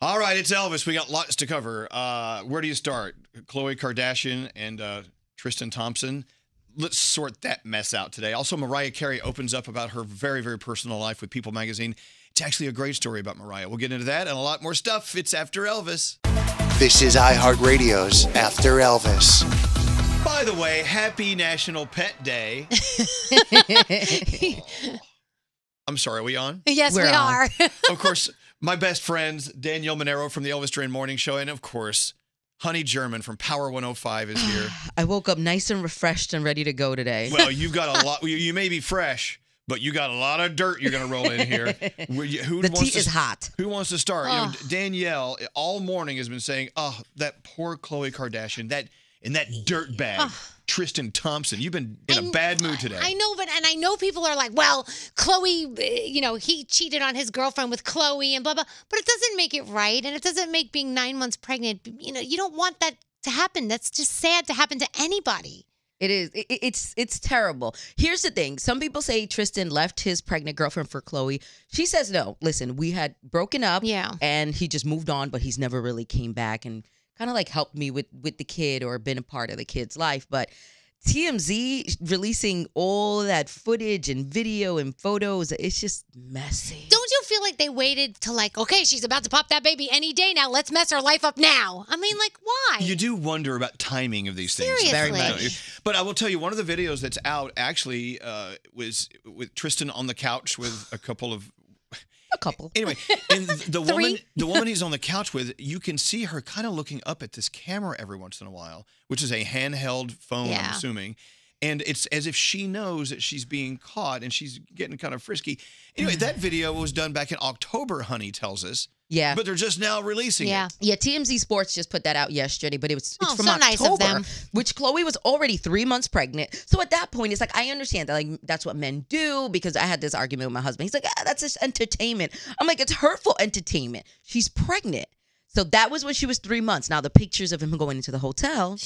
All right, it's Elvis. We got lots to cover. Where do you start? Khloe Kardashian and Tristan Thompson. Let's sort that mess out today. Also, Mariah Carey opens up about her very, very personal life with People magazine. It's actually a great story about Mariah. We'll get into that and a lot more stuff. It's After Elvis. This is iHeartRadio's After Elvis. By the way, happy National Pet Day. I'm sorry, are we on? Yes, we are. Of course, my best friends, Danielle Monero from the Elvis Duran Morning Show, and of course, Honey German from Power 105 is here. I woke up nice and refreshed and ready to go today. Well, you've got a lot. You may be fresh, but you got a lot of dirt you're going to roll in here. The tea is hot. Who wants to start? You know, Danielle, all morning has been saying, oh, that poor Khloe Kardashian, that dirt bag. Tristan Thompson, you've been in a bad mood today. I know, and I know people are like, well, Khloe, he cheated on his girlfriend with Khloe and blah, blah. But it doesn't make it right, and it doesn't make being 9 months pregnant. You don't want that to happen. That's just sad to happen to anybody. It is. It's terrible. Here's the thing. Some people say Tristan left his pregnant girlfriend for Khloe. She says no. Listen, we had broken up, and he just moved on, but he's never really came back and kind of like helped me with the kid or been a part of the kid's life. But TMZ releasing all that footage and video and photos, it's just messy. Don't you feel like they waited to okay, she's about to pop that baby any day now. Let's mess her life up now. I mean, why? You do wonder about timing of these things. Seriously. Very much. But I will tell you, one of the videos that's out actually was with Tristan on the couch with a couple. Anyway, and the woman he's on the couch with, you can see her kind of looking up at this camera every once in a while, which is a handheld phone, I'm assuming. And it's as if she knows that she's being caught and she's getting kind of frisky. Anyway, that video was done back in October, Honey tells us. Yeah. But they're just now releasing it. Yeah, TMZ Sports just put that out yesterday, but it's from so October, nice of them. Which Khloe was already 3 months pregnant. So at that point, it's I understand that that's what men do, because I had this argument with my husband. He's like, that's just entertainment. I'm like, it's hurtful entertainment. She's pregnant. So that was when she was 3 months. Now, the pictures of him going into the hotel,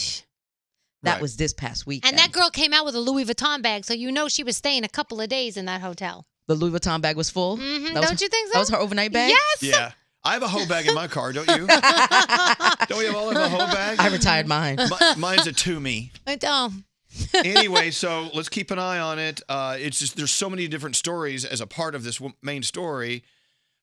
that was this past weekend. And that girl came out with a Louis Vuitton bag, so she was staying a couple of days in that hotel. The Louis Vuitton bag was full? Mm-hmm. Don't you think so? That was her overnight bag? Yes. Yeah. I have a hoe bag in my car, don't you? Don't we all have a hoe bag? I retired mine. Mine's a Toomey. I don't. Anyway, so let's keep an eye on it. It's just there's so many different stories as a part of this main story.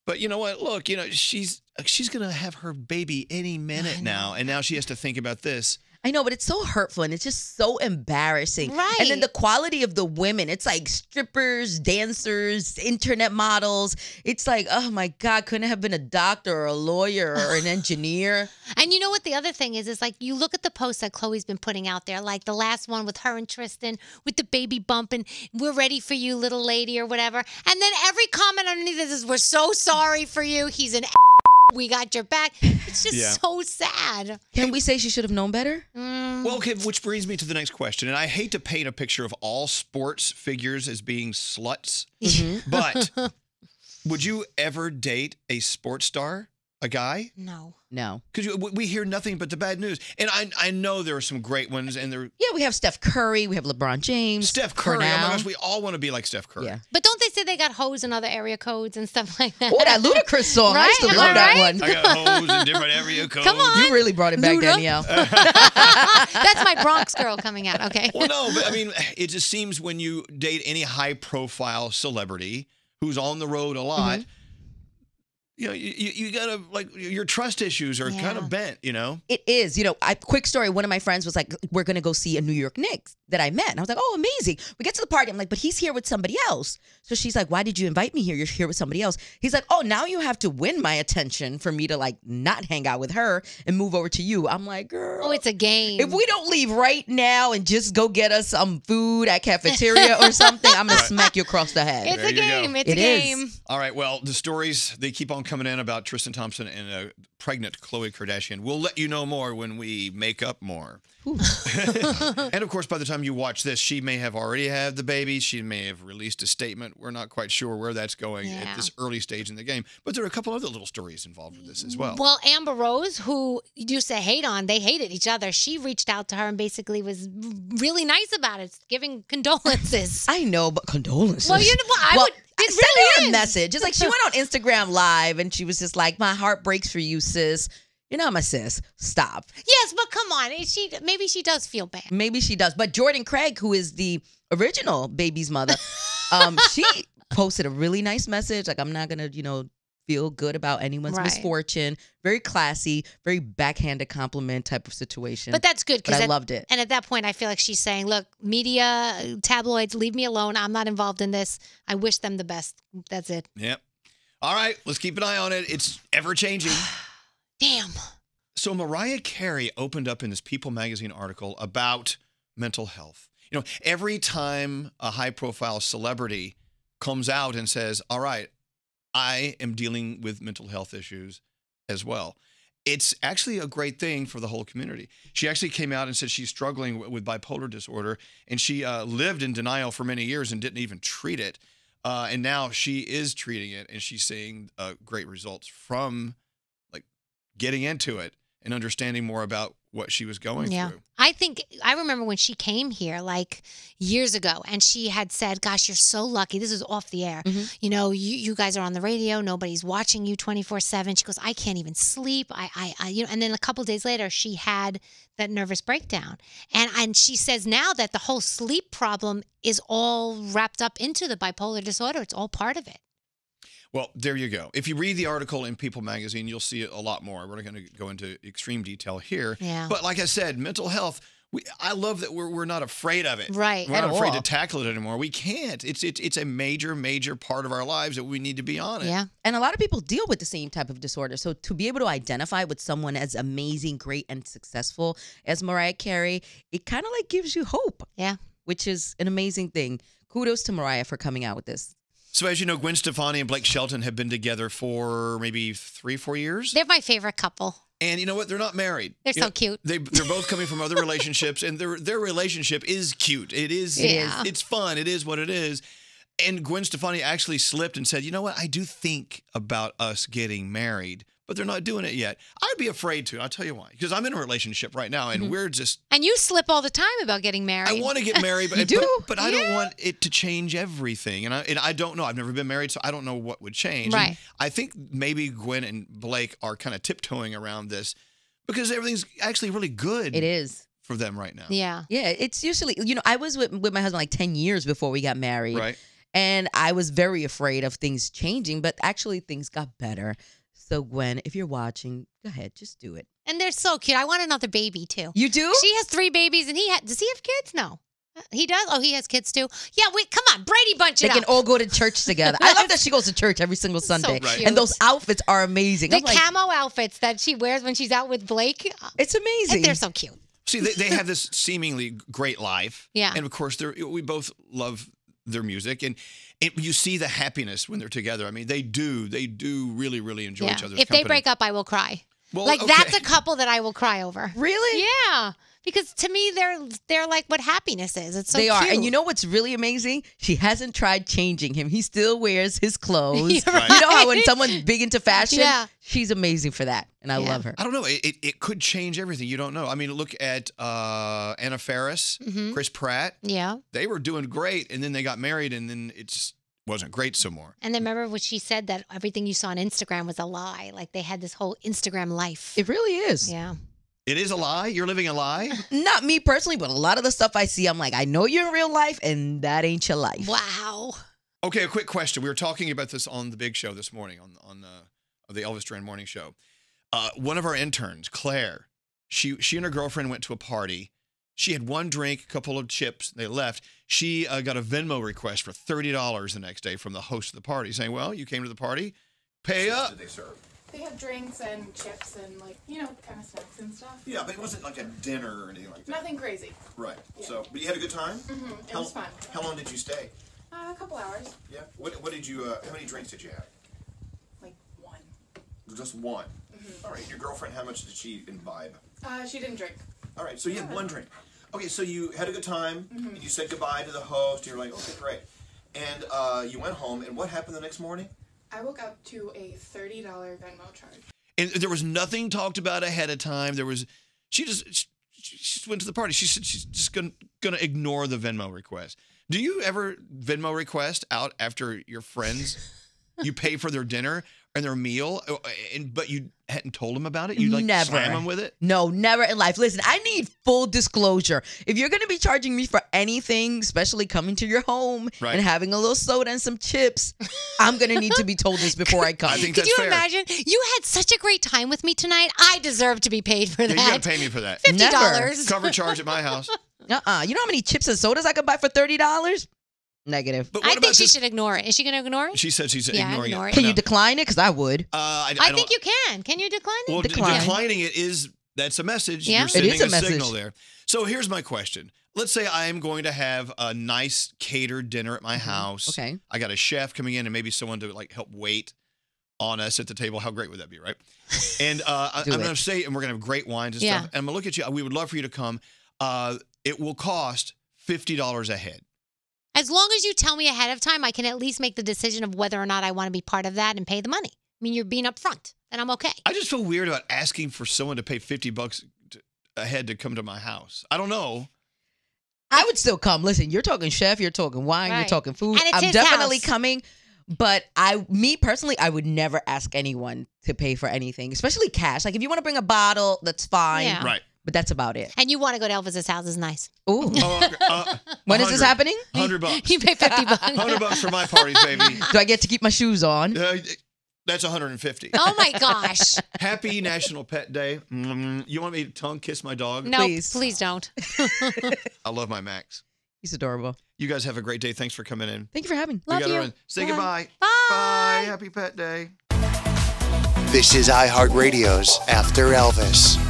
But you know what? Look, she's going to have her baby any minute now, and now she has to think about this. I know, but it's so hurtful and it's just so embarrassing. Right. And then the quality of the women, it's like strippers, dancers, internet models. It's like, oh my God, couldn't it have been a doctor or a lawyer or an engineer? And you know what the other thing is you look at the posts that Khloe's been putting out there, like the last one with her and Tristan with the baby bump and we're ready for you, little lady, or whatever. And then every comment underneath this is, we're so sorry for you. He's an we got your back. It's just so sad. Can we say she should have known better? Well, okay, which brings me to the next question. And I hate to paint a picture of all sports figures as being sluts, but would you ever date a sports star, a guy? No. Because we hear nothing but the bad news. And I know there are some great ones. And we have Steph Curry. We have LeBron James. Steph Curry. Oh, my gosh, we all want to be like Steph Curry. Yeah. But don't they say they got hoes in other area codes and stuff like that? Oh, that Ludacris song. Right? I used to love that one. I got hoes in different area codes. Come on. You really brought it back, Danielle. That's my Bronx girl coming out. Okay. Well, no, but I mean, it just seems when you date any high-profile celebrity who's on the road a lot, you gotta your trust issues are kind of bent, It is. Quick story. One of my friends was like, we're going to go see a New York Knicks that I met. And I was like, oh, amazing. We get to the party. I'm like, but he's here with somebody else. So she's like, why did you invite me here? You're here with somebody else. He's like, oh, now you have to win my attention for me to not hang out with her and move over to you. I'm like, girl. Oh, it's a game. If we don't leave right now and just go get us some food at cafeteria or something, I'm going to smack you across the head. It's a game. It's a game. All right. Well, the stories, they keep on coming in about Tristan Thompson and pregnant Khloe Kardashian. We'll let you know more when we make up more. And of course, by the time you watch this, she may have already had the baby. She may have released a statement. We're not quite sure where that's going at this early stage in the game. But there are a couple other little stories involved with this as well. Well, Amber Rose, who used to hate on, they hated each other. She reached out to her and basically was really nice about it, giving condolences. I know, but condolences. Well, It Send really her a is. message. It's like she went on Instagram Live and she was just like, my heart breaks for you, sis. You're not my sis. Stop. Yes, but come on. Maybe she does feel bad. Maybe she does. But Jordan Craig, who is the original baby's mother, she posted a really nice message. Like, I'm not going to, feel good about anyone's misfortune. Very classy, very backhanded compliment type of situation. But that's good. But I loved it. And at that point, I feel like she's saying, look, media, tabloids, leave me alone. I'm not involved in this. I wish them the best. That's it. Yep. All right. Let's keep an eye on it. It's ever changing. Damn. So Mariah Carey opened up in this People magazine article about mental health. Every time a high-profile celebrity comes out and says, all right, I am dealing with mental health issues as well, it's actually a great thing for the whole community. She actually came out and said she's struggling with bipolar disorder, and she lived in denial for many years and didn't even treat it. And now she is treating it, and she's seeing great results from getting into it and understanding more about what she was going through. I remember when she came here years ago, and she had said, gosh, you're so lucky. This is off the air. Mm-hmm. You guys are on the radio. Nobody's watching you 24/7. She goes, I can't even sleep. And then a couple days later, she had that nervous breakdown. And she says now that the whole sleep problem is all wrapped up into the bipolar disorder. It's all part of it. Well, there you go. If you read the article in People magazine, you'll see a lot more. We're not going to go into extreme detail here. Yeah. But like I said, mental health, I love that we're not afraid of it. Right. We're not afraid to tackle it anymore. We can't. It's a major, major part of our lives that we need to be on it. Yeah. And a lot of people deal with the same type of disorder. So to be able to identify with someone as amazing, great, and successful as Mariah Carey, it kind of gives you hope. Yeah. Which is an amazing thing. Kudos to Mariah for coming out with this. So as you know, Gwen Stefani and Blake Shelton have been together for maybe 3-4 years. They're my favorite couple. And you know what? They're not married. They're so cute. They're both coming from other relationships, and their relationship is cute. It is. Yeah. It's fun. It is what it is. And Gwen Stefani actually slipped and said, you know what? I do think about us getting married, but they're not doing it yet. I'd be afraid to. I'll tell you why. Because I'm in a relationship right now, and we're just... And you slip all the time about getting married. I want to get married, but, but I don't Yeah. want it to change everything. And I don't know. I've never been married, so I don't know what would change. Right. And I think maybe Gwen and Blake are kind of tiptoeing around this because everything's actually really good. It is. For them right now. Yeah. Yeah, it's usually, I was with my husband 10 years before we got married. Right. And I was very afraid of things changing, but actually things got better. So Gwen, if you're watching, go ahead, just do it. And they're so cute. I want another baby too. You do? She has 3 babies, and does he have kids? No. He does? Oh, he has kids too? Yeah, wait, come on. Brady bunch it They up. can all go to church together. I love that she goes to church every single Sunday. So cute. And those outfits are amazing. The I'm like, camo outfits that she wears when she's out with Blake. it's amazing. They're so cute. See, they have this seemingly great life. Yeah. And of course, we both love their music. And you see the happiness when they're together. I mean, they do really, really enjoy each other's If company. they break up, I will cry. Well, That's a couple that I will cry over. Really? Yeah. Because to me, they're like what happiness is. It's so They are. cute. And you know what's really amazing? She hasn't tried changing him. He still wears his clothes. You're right. You know how when someone's big into fashion? Yeah. She's amazing for that. And I love her. I don't know. It could change everything. You don't know. I mean, look at Anna Faris, Chris Pratt. Yeah. They were doing great, and then they got married, and then it just wasn't great some more. And then remember what she said, that everything you saw on Instagram was a lie. Like they had this whole Instagram life. It really is. Yeah. It is a lie? You're living a lie? Not me personally, but a lot of the stuff I see, I'm like, I know you're in real life, and that ain't your life. Wow. Okay, a quick question. We were talking about this on the big show this morning, on the Elvis Duran morning show. One of our interns, Claire, she and her girlfriend went to a party. She had one drink, a couple of chips. They left. She got a Venmo request for $30 the next day from the host of the party, saying, well, you came to the party, pay up. What did they serve? They had drinks and chips and kind of snacks and stuff. Yeah, but it wasn't like a dinner or anything like that. Nothing crazy. Right. Yeah. So, but you had a good time? Mm-hmm. It was fun. How long did you stay? A couple hours. Yeah. What did you? How many drinks did you have? Like 1. Just one. Mm-hmm. All right. Your girlfriend, how much did she imbibe? She didn't drink. All right. So you had one drink. Okay. So you had a good time. And you said goodbye to the host. And you're like, okay, great. And you went home. And what happened the next morning? I woke up to a $30 Venmo charge. And there was nothing talked about ahead of time. She just went to the party. She said she's just gonna ignore the Venmo request. Do you ever Venmo request out after your friends? You pay for their dinner and their meal, but you hadn't told them about it? You like Never. slam them with it? No, never in life. Listen, I need full disclosure. If you're going to be charging me for anything, especially coming to your home and having a little soda and some chips, I'm going to need to be told this before I come. I think Could that's you fair. imagine? You had such a great time with me tonight. I deserve to be paid for that. Yeah, you got to pay me for that. $50. Cover charge at my house. You know how many chips and sodas I could buy for $30? Negative. But I think she should ignore it. Is she going to ignore it? She said she's ignoring it. Can you decline it? Because I would. I think you can. Can you decline it? Well, declining it that's a message. Yeah. You're sending It is a message. signal there. So here's my question. Let's say I am going to have a nice catered dinner at my house. Okay. I got a chef coming in and maybe someone to like help wait on us at the table. How great would that be, right? And I'm going to say, and we're going to have great wines and stuff. And I'm going to look at you. We would love for you to come. It will cost $50 a head. As long as you tell me ahead of time, I can at least make the decision of whether or not I want to be part of that and pay the money. I mean, you're being upfront, and I'm okay. I just feel weird about asking for someone to pay $50 a head to come to my house. I don't know. I would still come. Listen, you're talking chef, you're talking wine, you're talking food. And it's I'm his definitely house. coming. But me personally, I would never ask anyone to pay for anything, especially cash. Like if you want to bring a bottle, that's fine. Yeah. Right. But that's about it. And you want to go to Elvis's house is nice. Ooh. When is this 100. happening? $100. You pay $50. $100 for my parties, baby. Do I get to keep my shoes on? That's $150. Oh my gosh. Happy National Pet Day. You want me to tongue kiss my dog? No, please don't. I love my Max. He's adorable. You guys have a great day. Thanks for coming in. Thank you for having me. We gotta run. Say goodbye. Bye. Bye. Happy Pet Day. This is iHeartRadio's After Elvis.